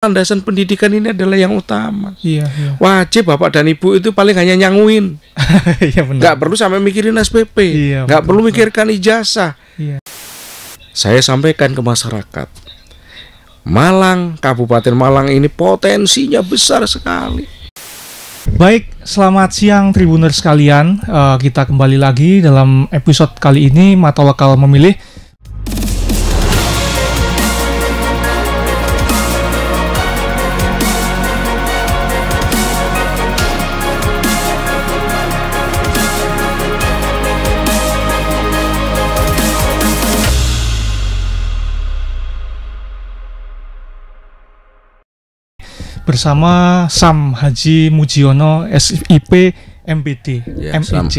landasan pendidikan ini adalah yang utama. Iya. Wajib bapak dan ibu itu paling hanya nyanguin. Iya benar. Nggak perlu sampai mikirin SPP. Iya, nggak perlu mikirkan ijazah. Iya. Saya sampaikan ke masyarakat, Malang, Kabupaten Malang ini potensinya besar sekali. Baik, selamat siang Tribuners sekalian. Kita kembali lagi dalam episode kali ini, Mata Lokal Memilih. Bersama Sam Haji Mujiono SIP MPD MIC.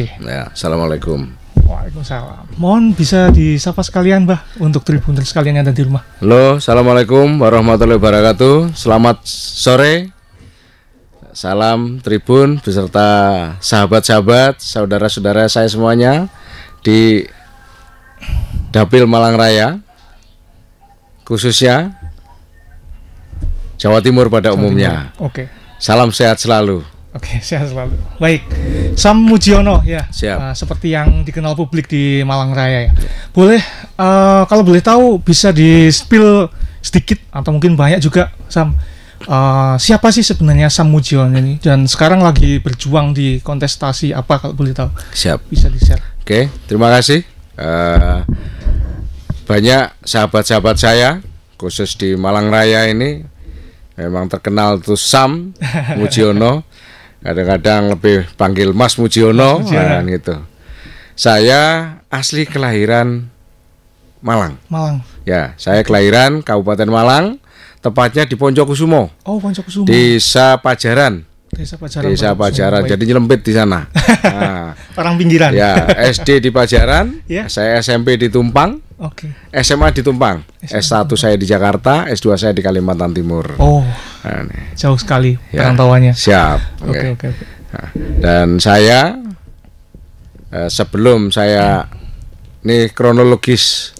Assalamualaikum. Waalaikumsalam. Mohon bisa disapa sekalian, Mbah, untuk Tribuners sekalian yang ada di rumah. Halo, assalamualaikum warahmatullahi wabarakatuh. Selamat sore. Salam Tribun beserta sahabat-sahabat, saudara-saudara saya semuanya di Dapil Malang Raya, khususnya Jawa Timur pada umumnya. Oke. Salam sehat selalu. Oke, sehat selalu. Baik, Sam Mujiono ya. Siap. Seperti yang dikenal publik di Malang Raya ya. Boleh, kalau boleh tahu bisa di-spill sedikit atau mungkin banyak juga, Sam. Siapa sih sebenarnya Sam Mujiono ini? Dan sekarang lagi berjuang di kontestasi apa kalau boleh tahu? Siap. Bisa di-share. Oke, terima kasih. Banyak sahabat-sahabat saya, khusus di Malang Raya ini, memang terkenal tuh Sam Mujiono. Kadang-kadang lebih panggil Mas Mujiono, gitu. Saya asli kelahiran Malang. Malang. Ya, saya kelahiran Kabupaten Malang, tepatnya di Poncokusumo. Oh, Poncokusumo. Desa Pajaran. Desa Pajaran. Jadi nyelempit di sana. Nah, orang pinggiran. Ya, SD di Pajaran, saya SMP di Tumpang. Oke. SMA di Tumpang, S1 saya di Jakarta, S2 saya di Kalimantan Timur. Oh, jauh sekali perantauannya. Siap. Oke. Nah, dan saya sebelum saya ini kronologis,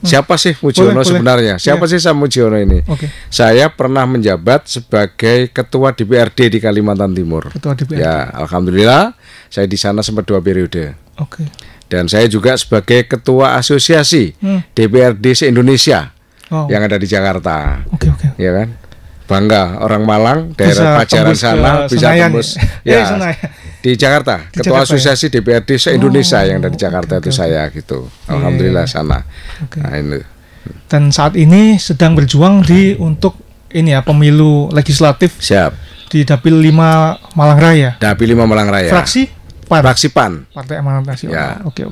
siapa sih Mujiono sebenarnya? Siapa sih Sam Mujiono ini? Saya pernah menjabat sebagai Ketua DPRD di Kalimantan Timur. Ketua DPRD. Ya, alhamdulillah saya di sana sempat 2 periode. Oke. Dan saya juga sebagai Ketua Asosiasi DPRD se-Indonesia yang ada di Jakarta. Oke. Ya kan? Bangga orang Malang, daerah Pajaran sana bisa tembus. Ya, di Jakarta, Ketua Asosiasi DPRD se-Indonesia yang dari Jakarta itu saya gitu. Alhamdulillah sana. Nah, ini. Dan saat ini sedang berjuang untuk ini ya, pemilu legislatif. Siap. Di Dapil 5 Malang Raya. Dapil 5 Malang Raya. Fraksi PAN. Partai Amanat Nasional. Ya. Oke.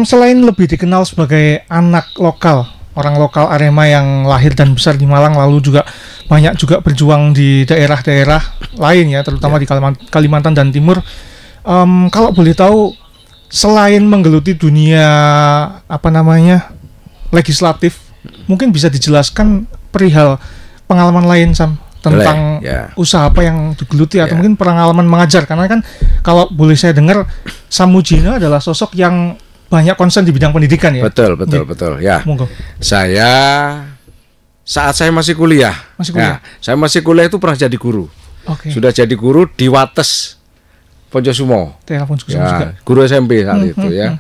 Selain lebih dikenal sebagai anak lokal, orang lokal Arema yang lahir dan besar di Malang, lalu juga banyak juga berjuang di daerah-daerah lain ya, terutama di Kalimantan dan Timur. Kalau boleh tahu, selain menggeluti dunia legislatif, mungkin bisa dijelaskan perihal pengalaman lain, Sam, tentang usaha apa yang digeluti atau mungkin pengalaman mengajar, karena kan kalau boleh saya dengar, Sam Mujiono adalah sosok yang banyak konsen di bidang pendidikan ya. Betul ya. Monggo. Saya saat saya masih kuliah. Saya masih kuliah itu pernah jadi guru. Sudah jadi guru di Wates Poncokusumo. Ya, guru SMP saat itu ya.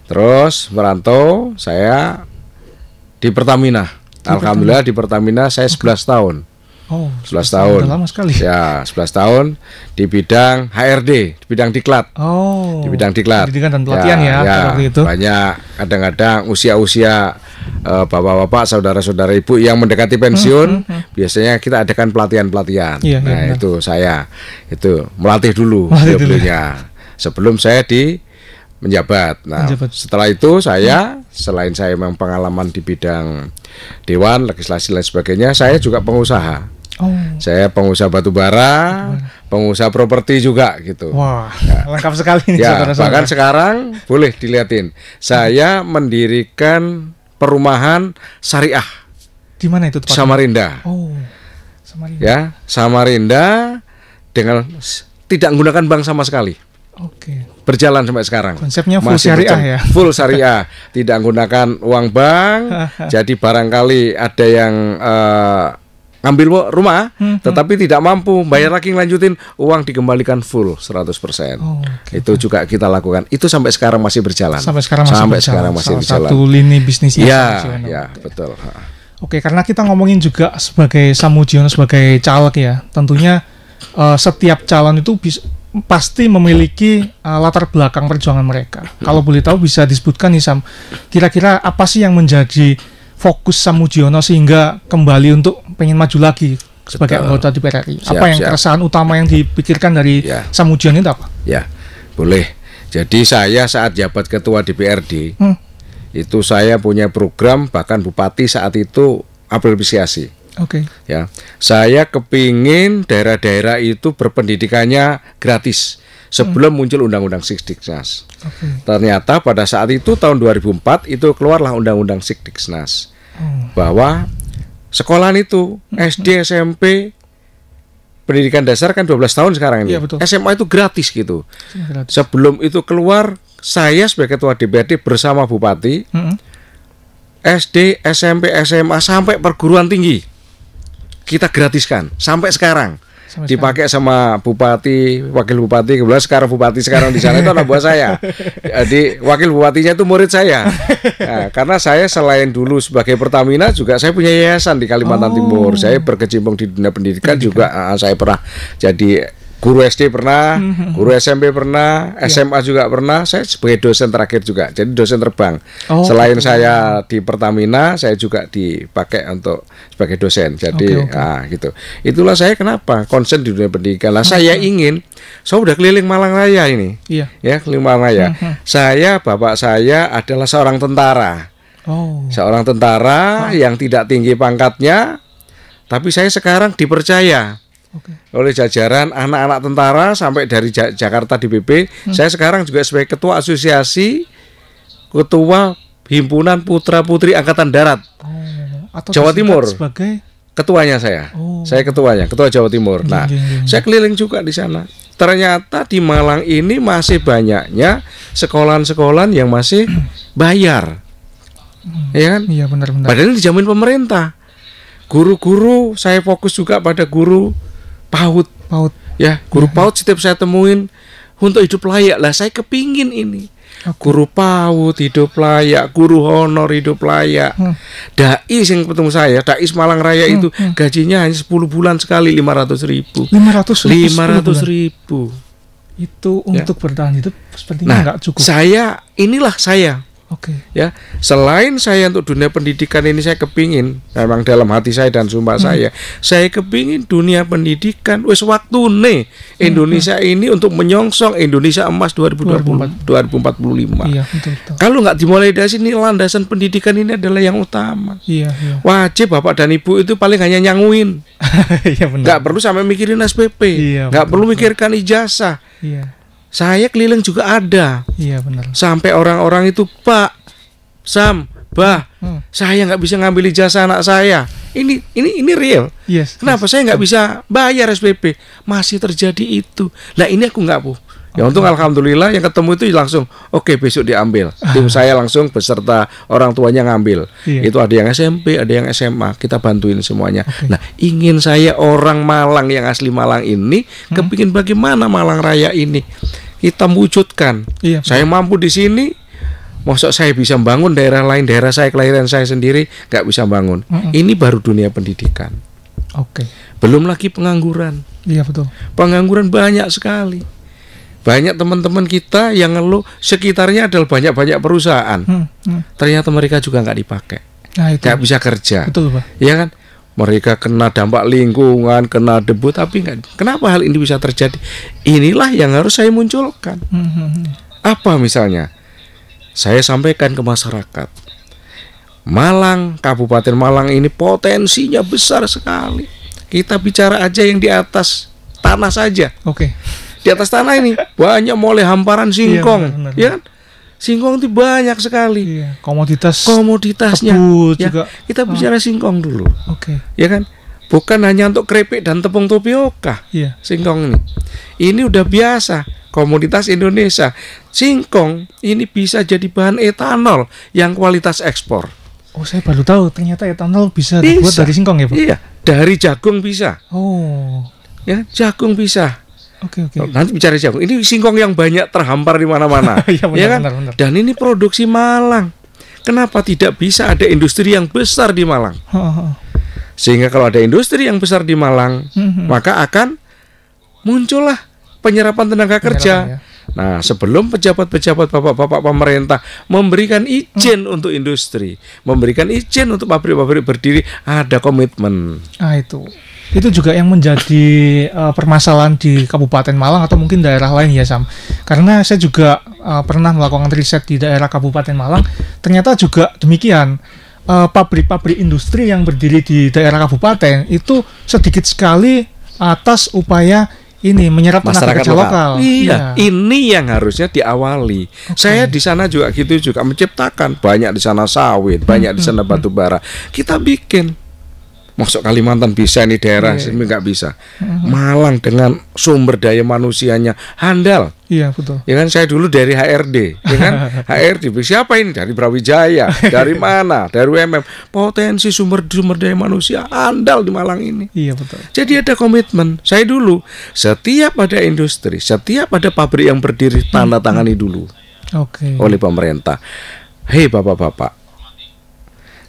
Terus merantau saya di Pertamina. Alhamdulillah di Pertamina saya 11 tahun. 11 tahun. Udah lama sekali. Ya, 11 tahun di bidang HRD, di bidang diklat. Di bidang diklat. Pendidikan dan pelatihan itu. Banyak kadang-kadang usia-usia bapak-bapak, saudara-saudara ibu yang mendekati pensiun, biasanya kita adakan pelatihan-pelatihan. Itu saya itu melatih dulu sebelumnya. Sebelum saya menjabat. Nah, setelah itu saya selain saya memang pengalaman di bidang dewan, legislasi dan sebagainya, saya juga pengusaha. Saya pengusaha batu bara, pengusaha properti juga gitu. Wah, lengkap sekali nih, saudara-saudara. Bahkan sekarang boleh dilihatin, saya mendirikan perumahan syariah. Di mana itu tepatnya? Samarinda. Samarinda. Ya, Samarinda dengan tidak menggunakan bank sama sekali. Berjalan sampai sekarang. Konsepnya full syariah ya. Full syariah, tidak menggunakan uang bank. Jadi barangkali ada yang ngambil rumah, tetapi tidak mampu bayar lagi lanjutin, uang dikembalikan full 100%. Itu juga kita lakukan. Itu sampai sekarang masih berjalan. Sampai sekarang masih berjalan. Satu lini bisnisnya. Ya, betul. Oke, karena kita ngomongin juga sebagai Samudjono sebagai caleg ya, tentunya setiap calon itu pasti memiliki latar belakang perjuangan mereka. Kalau boleh tahu bisa disebutkan nih Sam, kira-kira apa sih yang menjadi fokus Samudjono sehingga kembali untuk pengen maju lagi sebagai anggota DPR RI? Apa yang keresahan utama yang dipikirkan dari Samudjono itu apa? Ya, boleh. Jadi saya saat jabat ketua DPRD, itu saya punya program, bahkan Bupati saat itu apresiasi. Ya, saya kepingin daerah-daerah itu berpendidikannya gratis sebelum muncul Undang-Undang Sikdiknas. Ternyata pada saat itu tahun 2004 itu keluarlah Undang-Undang Sikdiknas bahwa sekolahan itu SD, SMP, pendidikan dasar kan 12 tahun sekarang ini. SMA itu gratis gitu. Sebelum itu keluar, saya sebagai ketua DPRD bersama Bupati, SD, SMP, SMA sampai perguruan tinggi kita gratiskan sampai sekarang. Dipakai sama bupati, wakil bupati, kebetulan sekarang bupati sekarang di sana itu anak buah saya. Jadi wakil bupatinya itu murid saya. Nah, karena saya selain dulu sebagai Pertamina juga saya punya yayasan di Kalimantan Timur. Saya berkecimpung di dunia pendidikan juga. Saya pernah jadi guru SD pernah, guru SMP pernah, SMA juga pernah. Saya sebagai dosen terakhir juga, jadi dosen terbang. Selain saya di Pertamina, saya juga dipakai untuk sebagai dosen. Jadi, gitu. Itulah saya kenapa konsen di dunia pendidikan. Lah saya ingin, saya udah keliling Malang Raya ini, ya keliling Malang Raya. Bapak saya adalah seorang tentara, seorang tentara yang tidak tinggi pangkatnya, tapi saya sekarang dipercaya oleh jajaran anak-anak tentara sampai dari Jakarta DPP. Saya sekarang juga sebagai ketua asosiasi, ketua himpunan putra putri angkatan darat Jawa Timur. Sebagai ketuanya saya ketuanya, ketua Jawa Timur. Nah, saya keliling juga di sana. Ternyata di Malang ini masih banyaknya sekolahan-sekolahan yang masih bayar, ya kan? Iya, benar-benar. Padahal dijamin pemerintah. Guru-guru saya fokus juga pada guru PAUD, ya guru PAUD setiap saya temuin untuk hidup layak. Lah saya kepingin ini guru PAUD hidup layak, guru honor hidup layak. Dai yang ketemu saya, Dai Malang Raya itu gajinya hanya 10 bulan sekali 500.000. 500.000 itu untuk bertahan hidup sepertinya nggak cukup. Inilah saya. Ya, selain saya untuk dunia pendidikan ini saya kepingin, memang dalam hati saya dan sumpah saya kepingin dunia pendidikan wis waktu nih Indonesia ini untuk menyongsong Indonesia Emas 2045. Kalau nggak dimulai dari sini, landasan pendidikan ini adalah yang utama. Wajib bapak dan ibu itu paling hanya nyanguin, nggak perlu sampai mikirin SPP, nggak perlu mikirkan ijazah. Saya keliling juga ada. Sampai orang-orang itu, Pak, Sam, Bah, saya nggak bisa ngambil ijazah anak saya. Ini real. Kenapa saya nggak bisa bayar SPP? Masih terjadi itu. Nah ini aku nggak, Bu. Ya untung alhamdulillah yang ketemu itu langsung besok diambil. Tim saya langsung beserta orang tuanya ngambil. Itu ada yang SMP, ada yang SMA. Kita bantuin semuanya. Nah ingin saya orang Malang yang asli Malang ini kepingin bagaimana Malang Raya ini kita wujudkan. Saya mampu di sini, maksud saya bisa bangun daerah lain, daerah saya kelahiran saya sendiri nggak bisa bangun. Ini baru dunia pendidikan. Belum lagi pengangguran. Betul. Pengangguran banyak sekali. Banyak teman-teman kita yang ngeluh sekitarnya adalah banyak-banyak perusahaan. Ternyata mereka juga nggak dipakai, nggak bisa kerja. Betul, Pak. Ya kan? Mereka kena dampak lingkungan, kena debu, tapi nggak. Kenapa hal ini bisa terjadi? Inilah yang harus saya munculkan. Apa misalnya? Saya sampaikan ke masyarakat. Malang, Kabupaten Malang ini potensinya besar sekali. Kita bicara aja yang di atas tanah saja. Di atas tanah ini banyak mulai hamparan singkong, ya kan? Singkong itu banyak sekali. Komoditasnya. Ya, kita bicara singkong dulu. Ya kan? Bukan hanya untuk keripik dan tepung tapioka. Singkong ini. Ini udah biasa komoditas Indonesia. Singkong ini bisa jadi bahan etanol yang kualitas ekspor. Oh, saya baru tahu ternyata etanol bisa dibuat dari singkong ya, Pak? Iya, dari jagung bisa. Oh. Ya, jagung bisa. Oke. Nanti bicara jagung. Ini singkong yang banyak terhampar di mana-mana. Ya, benar, ya kan? benar. Dan ini produksi Malang. Kenapa tidak bisa ada industri yang besar di Malang? Sehingga kalau ada industri yang besar di Malang, maka akan muncullah penyerapan tenaga kerja. Ya. Nah, sebelum pejabat-pejabat bapak-bapak pemerintah memberikan izin untuk industri, memberikan izin untuk pabrik-pabrik berdiri, ada komitmen. Itu juga yang menjadi permasalahan di Kabupaten Malang atau mungkin daerah lain ya, Sam. Karena saya juga pernah melakukan riset di daerah Kabupaten Malang, ternyata juga demikian. Pabrik-pabrik industri yang berdiri di daerah kabupaten itu sedikit sekali atas upaya ini menyerap tenaga kerja lokal. Iya, ini yang harusnya diawali. Saya di sana juga gitu juga menciptakan banyak di sana sawit, banyak di sana batu bara. Kita bikin. Masuk Kalimantan bisa ini daerah sini nggak bisa. Malang dengan sumber daya manusianya handal. Iya, betul. Ya kan saya dulu dari HRD, ya kan? HRD siapa ini? Dari Brawijaya, dari mana? Dari UMM. Potensi sumber daya manusia handal di Malang ini. Iya, betul. Jadi ada komitmen. Saya dulu setiap ada industri, setiap ada pabrik yang berdiri tanda tangani dulu. Oleh pemerintah. Hei bapak-bapak,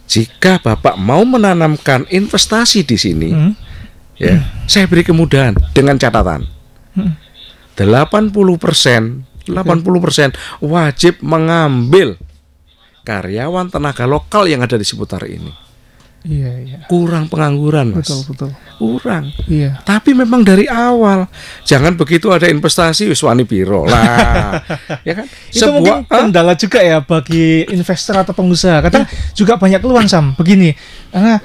jika Bapak mau menanamkan investasi di sini, ya, saya beri kemudahan dengan catatan 80% wajib mengambil karyawan tenaga lokal yang ada di seputar ini. Iya. Kurang pengangguran, Mas. Betul. Kurang. Iya. Tapi memang dari awal, jangan begitu ada investasi wani piro lah. Ya kan? Itu mungkin kendala juga ya bagi investor atau pengusaha. Kadang juga banyak keluhan, Sam. Begini, karena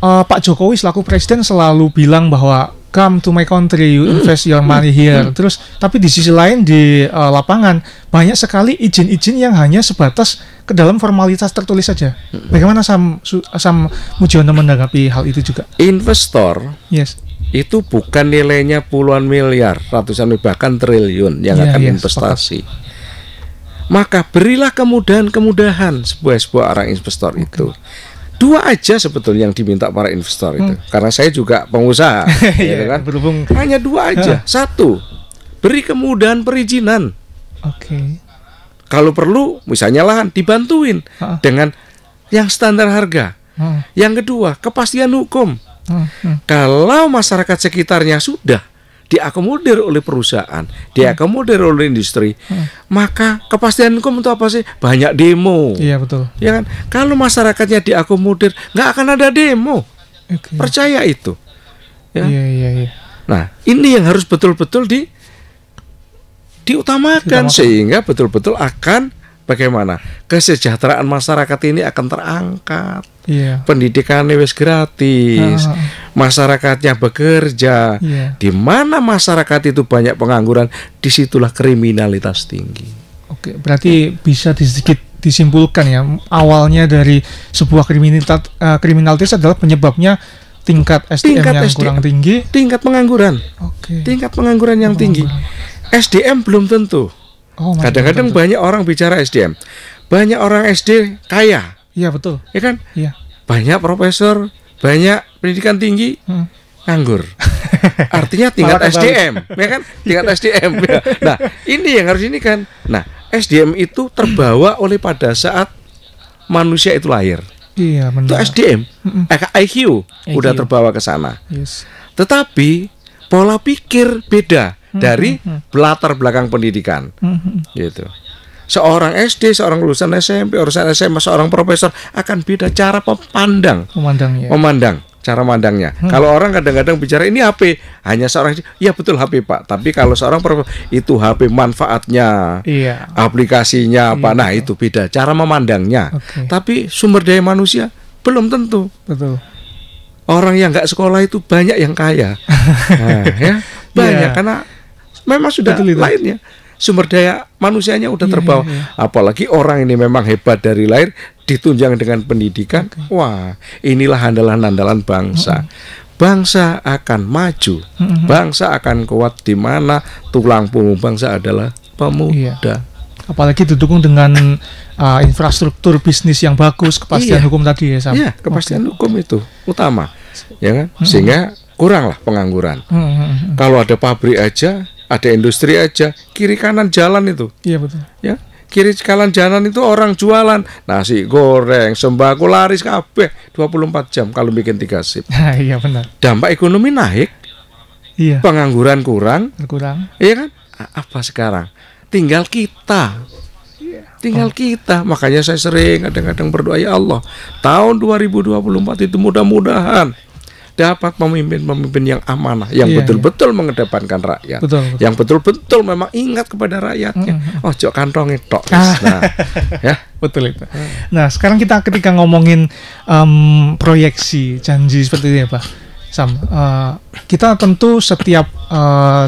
Pak Jokowi selaku presiden selalu bilang bahwa come to my country, you invest your money here. Terus, tapi di sisi lain di lapangan banyak sekali izin-izin yang hanya sebatas ke dalam formalitas tertulis saja. Bagaimana Sam Mujiono menanggapi hal itu juga? Investor, itu bukan nilainya puluhan miliar, ratusan bahkan triliun yang akan investasi. Maka berilah kemudahan-kemudahan sebuah orang investor itu. Dua aja sebetulnya yang diminta para investor itu. Karena saya juga pengusaha, ya kan? Berhubung hanya dua aja. Satu, beri kemudahan perizinan. Kalau perlu, misalnya lahan dibantuin dengan yang standar harga. Yang kedua, kepastian hukum. Kalau masyarakat sekitarnya sudah diakomodir oleh perusahaan, diakomodir oleh industri, maka kepastian hukum untuk apa sih? Banyak demo. Iya, betul. Ya kan? Kalau masyarakatnya diakomodir, nggak akan ada demo. Percaya itu. Ya? Iya. Nah, ini yang harus betul-betul diutamakan sehingga betul-betul akan bagaimana kesejahteraan masyarakat ini akan terangkat. Pendidikannya wis gratis, masyarakatnya bekerja. Di mana masyarakat itu banyak pengangguran, disitulah kriminalitas tinggi. Berarti bisa sedikit disimpulkan ya, awalnya dari sebuah kriminalitas adalah penyebabnya tingkat SDM yang kurang tinggi, tingkat pengangguran, tingkat pengangguran yang tinggi. SDM belum tentu. Kadang-kadang banyak orang bicara SDM, banyak orang SD kaya. Iya, betul. Ya kan? Iya. Banyak profesor, banyak pendidikan tinggi, nganggur. Artinya tingkat SDM, ya kan? Tingkat SDM. Ya. Nah, ini yang harus ini kan. Nah, SDM itu terbawa oleh pada saat manusia itu lahir. Iya, benar. Itu SDM, IQ udah terbawa ke sana. Tetapi pola pikir beda dari latar belakang pendidikan, gitu. Seorang SD, seorang lulusan SMP, lulusan SMA, seorang profesor akan beda cara memandang cara mandangnya. Kalau orang kadang-kadang bicara ini HP, hanya seorang, ya betul HP Pak. Tapi kalau seorang profesor itu HP manfaatnya, aplikasinya apa, nah itu beda cara memandangnya. Tapi sumber daya manusia belum tentu. Betul. Orang yang nggak sekolah itu banyak yang kaya, banyak karena memang sudah lainnya. Sumber daya manusianya udah terbawa. Apalagi orang ini memang hebat dari lahir, ditunjang dengan pendidikan. Wah, inilah andalan-andalan bangsa. Bangsa akan maju, bangsa akan kuat di mana tulang punggung bangsa adalah pemuda. Apalagi didukung dengan infrastruktur bisnis yang bagus, kepastian hukum tadi ya, Sam. Iya, kepastian hukum itu utama, ya kan? Sehingga kuranglah pengangguran. Kalau ada pabrik aja, ada industri aja, kiri kanan jalan itu. Iya betul. Ya, kiri kanan jalan itu orang jualan nasi goreng, sembako laris kabeh 24 jam kalau bikin 3 shift. Iya benar. Dampak ekonomi naik. Iya. Pengangguran kurang. Iya kan? Apa sekarang? Tinggal kita. Tinggal kita. Makanya saya sering kadang-kadang berdoa, ya Allah, tahun 2024 itu mudah-mudahan dapat pemimpin-pemimpin yang amanah, yang betul-betul mengedepankan rakyat, yang betul-betul memang ingat kepada rakyatnya. Ojo kantongnya tok. Nah, ya betul itu. Nah, sekarang kita ketika ngomongin proyeksi janji seperti ini ya Pak Sam, kita tentu setiap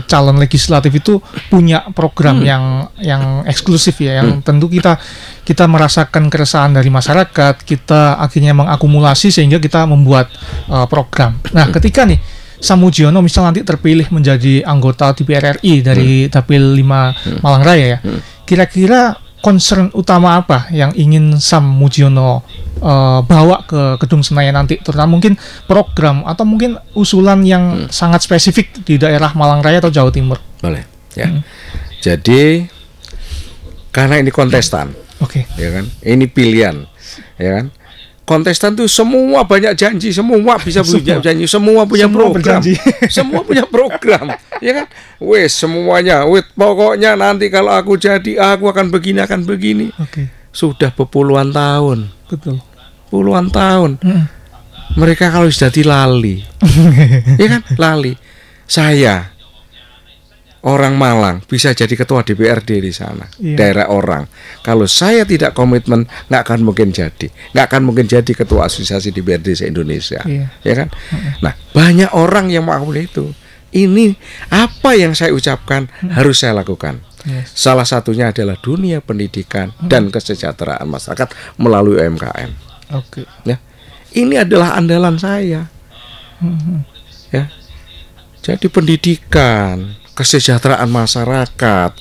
calon legislatif itu punya program yang eksklusif ya, yang tentu kita merasakan keresahan dari masyarakat, kita akhirnya mengakumulasi sehingga kita membuat program. Nah, ketika nih Sam Mujiono misal nanti terpilih menjadi anggota DPR RI dari Dapil 5 Malang Raya ya, kira-kira concern utama apa yang ingin Sam Mujiono bawa ke Gedung Senayan nanti, terutama mungkin program atau mungkin usulan yang sangat spesifik di daerah Malang Raya atau Jawa Timur? Boleh ya. Jadi karena ini kontestan, ya kan, ini pilihan, ya kan. Kontestan tuh semua banyak janji, semua bisa punya janji, semua punya program, semua punya program, ya kan. Wes semuanya, pokoknya nanti kalau aku jadi aku akan begini, akan begini. Sudah berpuluhan tahun, puluhan tahun. Mereka kalau sudah dilali, ya kan, lali. Saya orang Malang bisa jadi ketua DPRD di sana, daerah orang. Kalau saya tidak komitmen, nggak akan mungkin jadi ketua asosiasi DPRD se-Indonesia, ya kan? Nah, banyak orang yang mengakui itu. Ini apa yang saya ucapkan harus saya lakukan. Salah satunya adalah dunia pendidikan dan kesejahteraan masyarakat melalui UMKM. Ya, ini adalah andalan saya. Ya, jadi pendidikan, kesejahteraan masyarakat.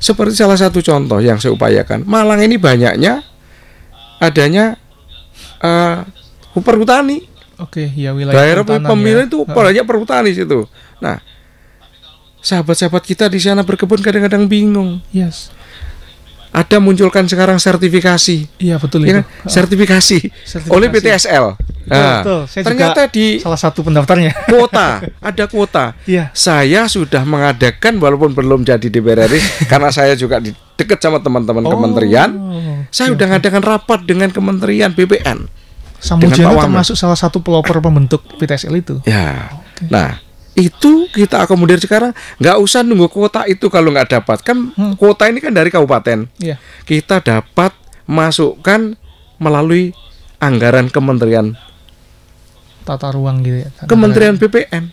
Seperti salah satu contoh yang saya upayakan, Malang ini banyaknya adanya perhutani. Daerah pemilihan itu banyak perhutani situ. Nah, sahabat-sahabat kita di sana berkebun kadang-kadang bingung. Ada munculkan sekarang sertifikasi. Iya betul ya, itu. Sertifikasi oleh PTSL. Nah, ternyata di salah satu pendaftarnya ada kuota. Saya sudah mengadakan walaupun belum jadi DPR RI karena saya juga dekat sama teman-teman kementerian. Saya sudah mengadakan rapat dengan Kementerian BPN. Sam Mujiono termasuk salah satu pelopor pembentuk PTSL itu. Ya. Nah, itu kita akomodir sekarang, nggak usah nunggu kuota itu kalau nggak dapat kan kuota ini kan dari kabupaten, kita dapat masukkan melalui anggaran Kementerian Tata Ruang gitu ya, Kementerian BPN,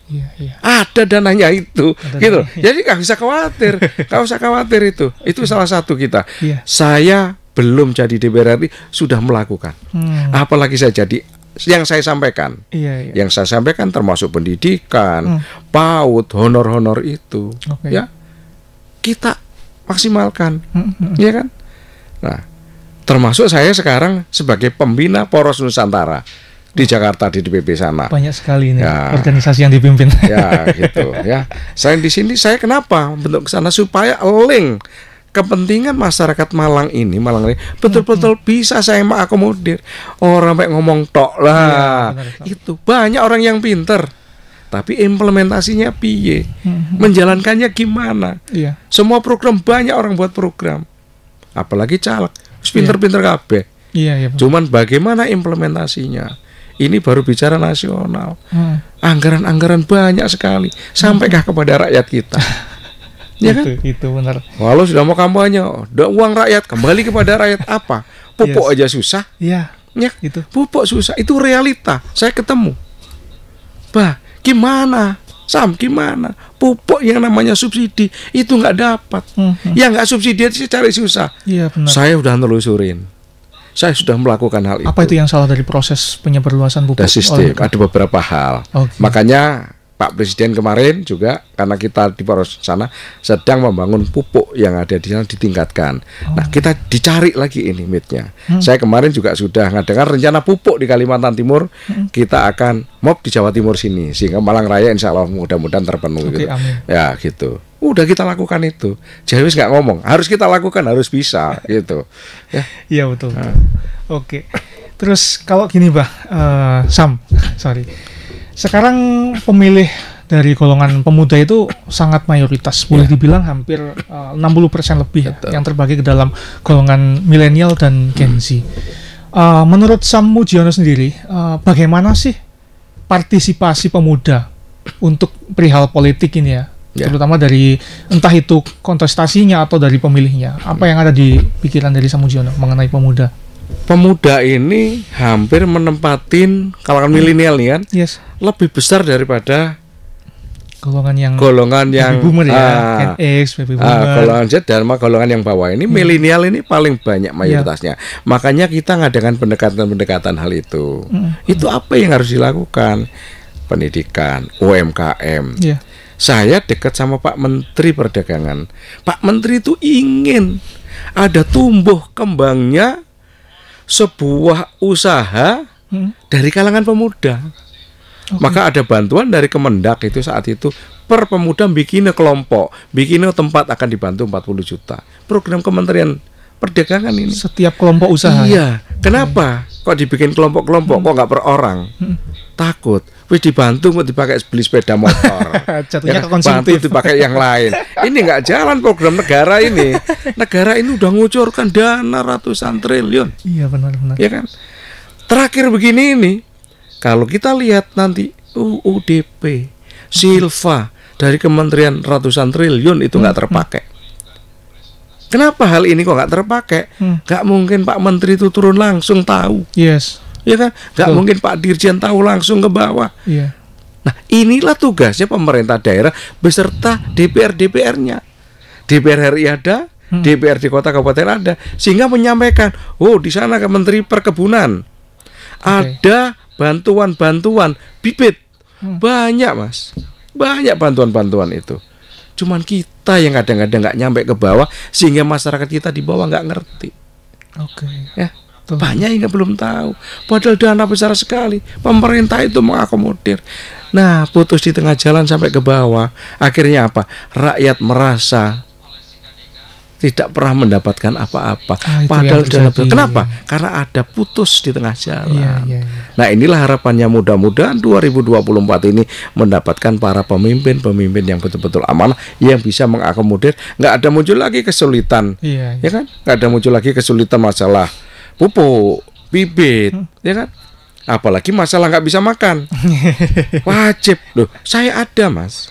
ada dananya itu, gitu. Jadi nggak usah khawatir, itu salah satu kita. Saya belum jadi DPR RI sudah melakukan, apalagi saya jadi. Yang saya sampaikan, yang saya sampaikan termasuk pendidikan, PAUD, honor-honor itu, ya kita maksimalkan, ya kan. Nah, termasuk saya sekarang sebagai pembina Poros Nusantara di Jakarta di DPP sana. Banyak sekali nih organisasi yang dipimpin. Ya, gitu, ya. Saya di sini, saya kenapa bentuk ke sana supaya link kepentingan masyarakat Malang ini betul-betul bisa saya mengakomodir. Orang baik ngomong tok lah, itu banyak orang yang pinter, tapi implementasinya piye, menjalankannya gimana? Semua program banyak orang buat program, apalagi caleg, pinter-pinter kabeh. Cuman bagaimana implementasinya? Ini baru bicara nasional. Anggaran-anggaran banyak sekali, sampaikah kepada rakyat kita? Ya kan? Itu benar. Walau sudah mau kampanye, uang rakyat kembali kepada rakyat apa? Pupuk aja susah. Ya, itu. Pupuk susah, itu realita. Saya ketemu. Gimana? Sam, gimana? Pupuk yang namanya subsidi itu nggak dapat. Yang nggak subsidi itu cari susah. Benar. Saya udah nelusurin. Saya sudah melakukan hal itu. Apa itu yang salah dari proses penyebarluasan pupuk? Ada sistem, ada beberapa hal. Makanya Pak Presiden kemarin juga, karena kita di poros sana sedang membangun pupuk yang ada di sana ditingkatkan. Nah, kita dicari lagi ini meetnya. Saya kemarin juga sudah ngadakan rencana pupuk di Kalimantan Timur. Kita akan MOP di Jawa Timur sini, sehingga Malang Raya insya Allah mudah-mudahan terpenuhi. Gitu. Ya gitu. Udah kita lakukan itu. Jadi nggak ngomong, harus kita lakukan, harus bisa gitu. Ya. Iya betul. Oke. Terus kalau gini, Sam, sorry. Sekarang pemilih dari golongan pemuda itu sangat mayoritas, boleh dibilang hampir 60% lebih ya, yang terbagi ke dalam golongan milenial dan Gen Z. Menurut Sam Mujiono sendiri, bagaimana sih partisipasi pemuda untuk perihal politik ini ya? Terutama dari entah itu kontestasinya atau dari pemilihnya. Apa yang ada di pikiran dari Sam Mujiono mengenai pemuda? Pemuda ini hampir menempatin kalangan milenial nih kan, lebih besar daripada golongan yang baby boomer ya, Gen X, baby boomer, golongan Z dan golongan yang bawah ini. Milenial ini paling banyak mayoritasnya. Makanya kita ngadakan pendekatan hal itu. Itu apa yang harus dilakukan? Pendidikan, UMKM. Saya dekat sama Pak Menteri Perdagangan. Pak Menteri itu ingin ada tumbuh kembangnya sebuah usaha dari kalangan pemuda. Maka ada bantuan dari Kemendak itu saat itu, per pemuda bikin kelompok, bikin tempat akan dibantu 40 juta. Program Kementerian Perdagangan ini. Setiap kelompok usaha. Iya. Kenapa? Kok dibikin kelompok-kelompok, kok nggak per orang? Takut. Wis dibantu mau dipakai beli sepeda motor. Jatuhnya ke konsumtif. Bantu dipakai yang lain. Ini nggak jalan program negara ini. Negara ini udah ngucurkan dana ratusan triliun. Iya benar-benar. Ya kan? Terakhir begini ini, kalau kita lihat nanti UUDP, Silva dari Kementerian ratusan triliun itu nggak terpakai. Kenapa hal ini kok nggak terpakai? Nggak mungkin Pak Menteri itu turun langsung tahu. Ya kan? Nggak mungkin Pak Dirjen tahu langsung ke bawah. Nah, inilah tugasnya pemerintah daerah beserta DPR-DPR-nya. DPR RI ada, DPR di kota kabupaten ada, sehingga menyampaikan, oh di sana ke Menteri Perkebunan ada bantuan-bantuan bibit. Banyak Mas, banyak bantuan-bantuan itu. Cuman kita yang kadang-kadang nggak nyampe ke bawah, sehingga masyarakat kita di bawah nggak ngerti. Ya, banyak yang belum tahu. Padahal dana besar sekali. Pemerintah itu mengakomodir. Nah, putus di tengah jalan sampai ke bawah. Akhirnya apa? Rakyat merasa tidak pernah mendapatkan apa-apa. Padahal dana besar. Kenapa? Karena ada putus di tengah jalan. Nah, inilah harapannya, mudah-mudahan 2024 ini mendapatkan para pemimpin-pemimpin yang betul-betul amanah, yang bisa mengakomodir. Nggak ada muncul lagi kesulitan, ya kan? Nggak ada muncul lagi kesulitan masalah pupuk, bibit, ya kan? Apalagi masalah nggak bisa makan. Wajib loh. Saya ada Mas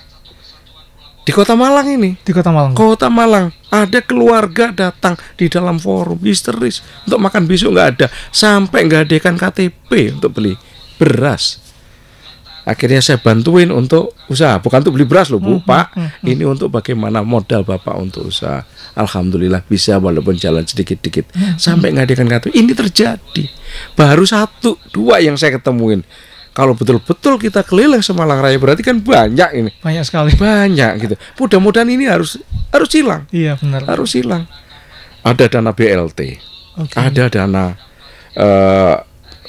di Kota Malang ini. Di Kota Malang. Kota Malang ada keluarga datang di dalam forum histeris untuk makan besok nggak ada, sampai nggak adakan KTP untuk beli beras. Akhirnya saya bantuin untuk usaha, bukan untuk beli beras loh Bu, Pak. Ini untuk bagaimana modal Bapak untuk usaha. Alhamdulillah bisa, walaupun jalan sedikit-sedikit sampai nggak adakan KTP. Ini terjadi. Baru 1-2 yang saya ketemuin. Kalau betul-betul kita keliling Malang Raya berarti kan banyak ini. Banyak sekali. Banyak gitu. Mudah-mudahan ini harus hilang. Iya benar. Harus hilang. Ada dana BLT, ada dana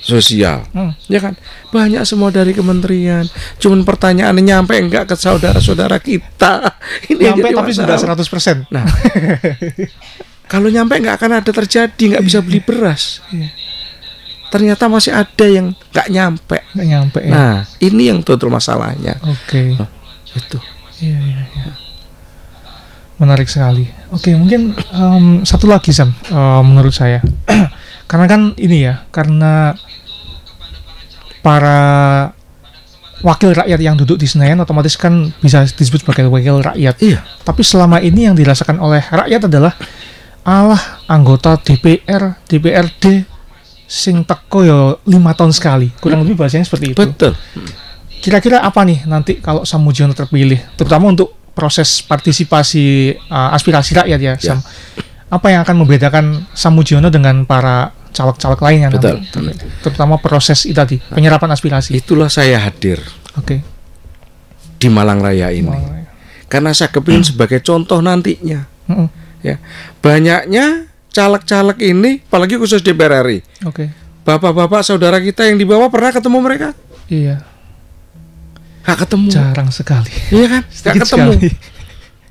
sosial, ya kan? Banyak semua dari kementerian. Cuman pertanyaannya nyampe enggak ke saudara-saudara kita? Ini nyampe tapi sudah 100%. Nah, kalau nyampe enggak akan ada terjadi, enggak bisa beli beras. Ternyata masih ada yang nggak nyampe. Nah, ini yang total masalahnya. Itu. Iya. Menarik sekali. Mungkin satu lagi Sam, menurut saya, karena kan ini ya, karena para wakil rakyat yang duduk di Senayan otomatis kan bisa disebut sebagai wakil rakyat. Iya. Tapi selama ini yang dirasakan oleh rakyat adalah anggota DPR, DPRD sing teko ya 5 tahun sekali, kurang lebih bahasanya seperti itu. Betul. Kira-kira apa nih nanti kalau Sam Mujiono terpilih, terutama untuk proses partisipasi aspirasi rakyat ya, Sam? Apa yang akan membedakan Sam Mujiono dengan para caleg-caleg lainnya nanti? Terutama proses itu tadi, penyerapan aspirasi. Itulah saya hadir. di Malang Raya ini. Karena saya kepingin sebagai contoh nantinya. Ya, banyaknya caleg-caleg ini, apalagi khusus DPR RI. Bapak-bapak saudara kita yang di bawah pernah ketemu mereka? Iya. Nggak ketemu. Jarang sekali. Iya kan? Nggak ketemu.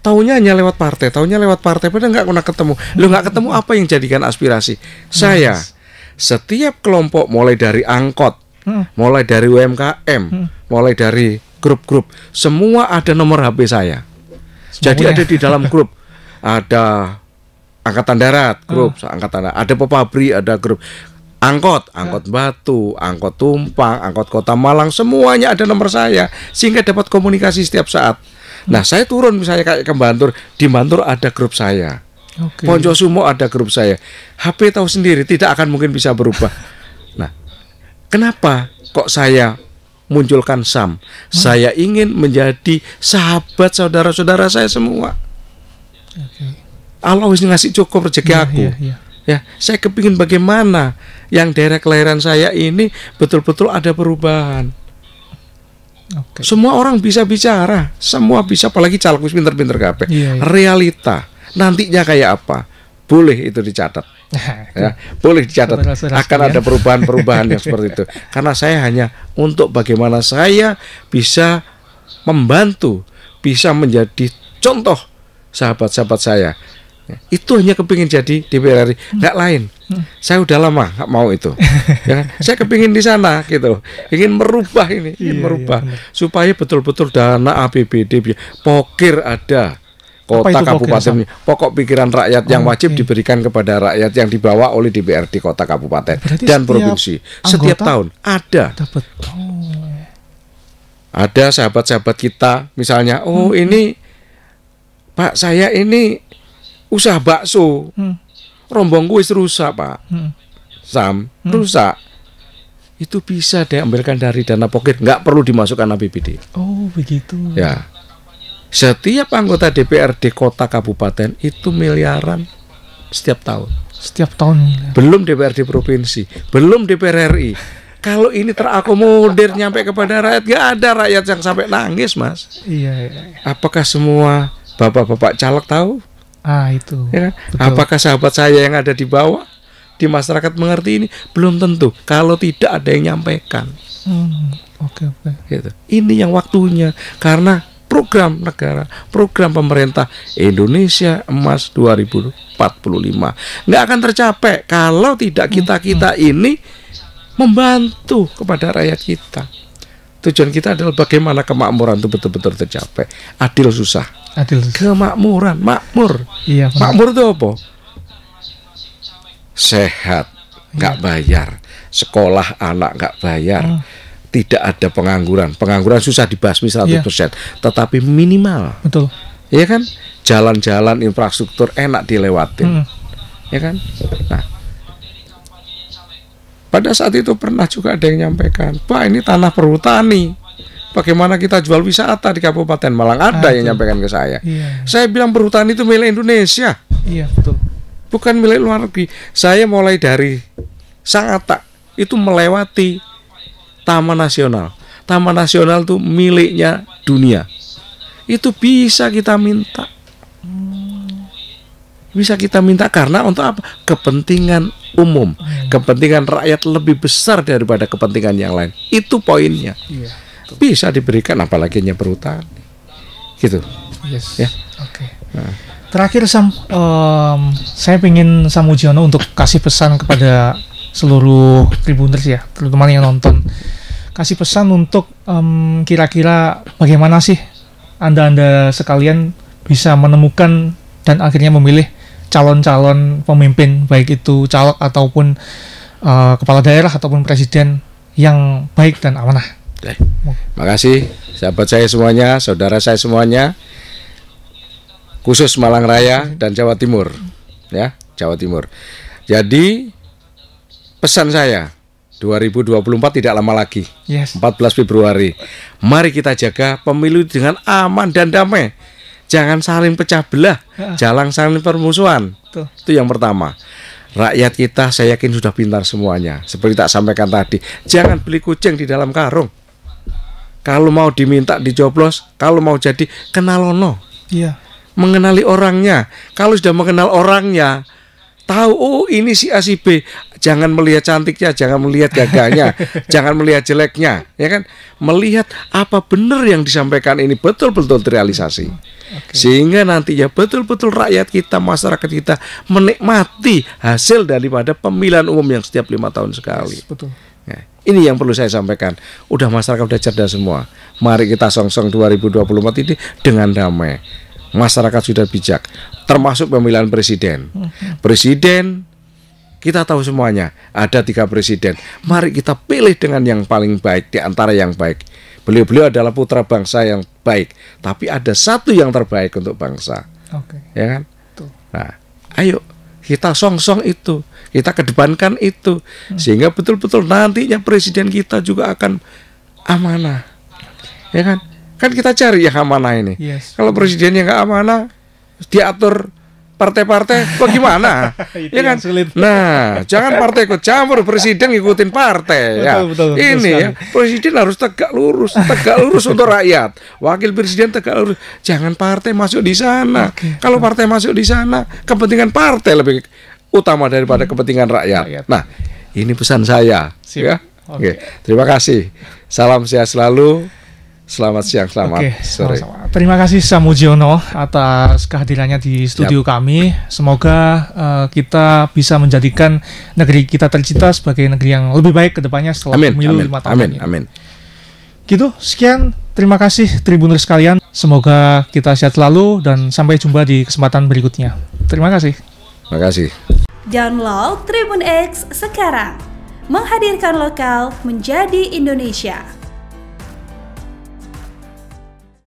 Taunya hanya lewat partai, padahal nggak pernah ketemu. Lo nggak ketemu apa yang jadikan aspirasi? Saya, setiap kelompok mulai dari angkot, mulai dari UMKM, mulai dari grup-grup, semua ada nomor HP saya. Jadi ada di dalam grup, ada angkatan darat, grup angkatan darat, ada pepabri, ada grup. Angkot Batu, angkot Tumpang, angkot Kota Malang, semuanya ada nomor saya sehingga dapat komunikasi setiap saat. Nah, saya turun misalnya kayak ke Bantur, di Bantur ada grup saya. Poncosumo ada grup saya. HP tahu sendiri tidak akan mungkin bisa berubah. Nah, kenapa kok saya munculkan SAM? Saya ingin menjadi sahabat saudara-saudara saya semua. Allah wis ngasih cukup rezeki aku. Ya, saya kepingin bagaimana yang daerah kelahiran saya ini betul-betul ada perubahan. Semua orang bisa bicara, semua bisa, apalagi caleg pinter-pinter kabeh. Realita nantinya kayak apa? Boleh itu dicatat. Ya, boleh dicatat. Akan ada perubahan-perubahan yang seperti itu. Karena saya hanya untuk bagaimana saya bisa membantu, bisa menjadi contoh sahabat-sahabat saya. Itu hanya kepingin jadi DPR RI, nggak lain. Saya udah lama nggak mau itu. Ya, saya kepingin di sana gitu, ingin merubah ini, merubah supaya betul-betul dana APBD, pokir ada, kota kabupaten, pokok pikiran rakyat yang wajib diberikan kepada rakyat yang dibawa oleh DPRD kota kabupaten dan provinsi. Setiap tahun ada. Ada sahabat-sahabat kita, misalnya, ini Pak, saya ini usaha bakso, rombong wis rusak Pak, SAM rusak, itu bisa diambilkan dari dana pokir, nggak perlu dimasukkan APBD. Oh begitu. Ya, setiap anggota DPRD kota kabupaten itu miliaran setiap tahun. Setiap tahun. Belum DPRD provinsi, belum DPR RI. Kalau ini terakomodir nyampe kepada rakyat, nggak ada rakyat yang sampai nangis, Mas. Iya. Apakah semua bapak-bapak caleg tahu? Itu. Ya, apakah sahabat saya yang ada di bawah di masyarakat mengerti ini? Belum tentu. Kalau tidak ada yang nyampaikan. Gitu. Ini yang waktunya, karena program negara, program pemerintah Indonesia Emas 2045 nggak akan tercapai kalau tidak kita ini membantu kepada rakyat kita. Tujuan kita adalah bagaimana kemakmuran itu betul-betul tercapai. Adil susah. Kemakmuran, makmur. Iya, makmur itu apa? Sehat, nggak bayar. Sekolah anak nggak bayar. Tidak ada pengangguran. Pengangguran susah dibasmi 100%. Tetapi minimal. Betul. Ya kan? Jalan-jalan infrastruktur enak dilewatin. Ya kan? Nah, pada saat itu pernah juga ada yang nyampaikan, Pak, ini tanah perhutani, bagaimana kita jual wisata di Kabupaten Malang? Ada yang nyampaikan ke saya. Saya bilang perhutani itu milik Indonesia. Iya, betul. Bukan milik luar negeri. Saya mulai dari Sangatta itu melewati Taman Nasional. Taman Nasional itu miliknya dunia. Itu bisa kita minta. Bisa kita minta karena untuk apa? Kepentingan umum, kepentingan rakyat lebih besar daripada kepentingan yang lain. Itu poinnya. Bisa diberikan, apalagi hanya perhutani. Gitu. Ya. Nah. Terakhir Sam, saya ingin Sam Mujiono untuk kasih pesan kepada seluruh Tribuners ya, terutama yang nonton. Kasih pesan untuk kira-kira bagaimana sih Anda sekalian bisa menemukan dan akhirnya memilih calon-calon pemimpin, baik itu caleg ataupun kepala daerah ataupun presiden yang baik dan amanah. Makasih sahabat saya semuanya, saudara saya semuanya, khusus Malang Raya dan Jawa Timur, ya, Jawa Timur. Jadi pesan saya 2024 tidak lama lagi, 14 Februari. Mari kita jaga pemilu dengan aman dan damai. Jangan saling pecah belah, jangan saling permusuhan. Itu yang pertama. Rakyat kita saya yakin sudah pintar semuanya. Seperti tak sampaikan tadi, jangan beli kucing di dalam karung. Kalau mau diminta dijoblos, kalau mau jadi kenalono. Iya. Mengenali orangnya. Kalau sudah mengenal orangnya, tahu oh ini si A si B. Jangan melihat cantiknya, jangan melihat gagahnya, jangan melihat jeleknya, ya kan? Melihat apa benar yang disampaikan ini betul-betul terrealisasi. Sehingga nantinya betul-betul rakyat kita, masyarakat kita menikmati hasil daripada pemilihan umum yang setiap 5 tahun sekali. Betul. Nah, ini yang perlu saya sampaikan. Udah masyarakat udah cerdas semua. Mari kita songsong 2024 ini dengan damai. Masyarakat sudah bijak, termasuk pemilihan presiden. Presiden kita tahu semuanya, ada 3 presiden. Mari kita pilih dengan yang paling baik di antara yang baik. Beliau-beliau adalah putra bangsa yang baik, tapi ada satu yang terbaik untuk bangsa. Ya kan? Nah, ayo kita songsong itu, kita kedepankan itu, sehingga betul-betul nantinya presiden kita juga akan amanah. Ya kan? Kan kita cari yang amanah ini. Kalau presiden yang nggak amanah, diatur partai-partai, bagaimana? Ya kan? Nah, jangan partai ikut campur, presiden ngikutin partai. Betul, ini ya, presiden harus tegak lurus untuk rakyat. Wakil presiden tegak lurus. Jangan partai masuk di sana. Kalau partai masuk di sana, kepentingan partai lebih utama daripada kepentingan rakyat. Nah, ini pesan saya. Ya. Terima kasih. Salam sehat selalu. Selamat siang, selamat sore. Sama-sama. Terima kasih Samudjono atas kehadirannya di studio kami. Semoga kita bisa menjadikan negeri kita tercinta sebagai negeri yang lebih baik ke depannya setelah pemilu 5 tahun ini. Amin. Gitu, sekian. Terima kasih Tribuners sekalian. Semoga kita sehat selalu dan sampai jumpa di kesempatan berikutnya. Terima kasih. Terima kasih. Download Tribun X sekarang. Menghadirkan lokal menjadi Indonesia.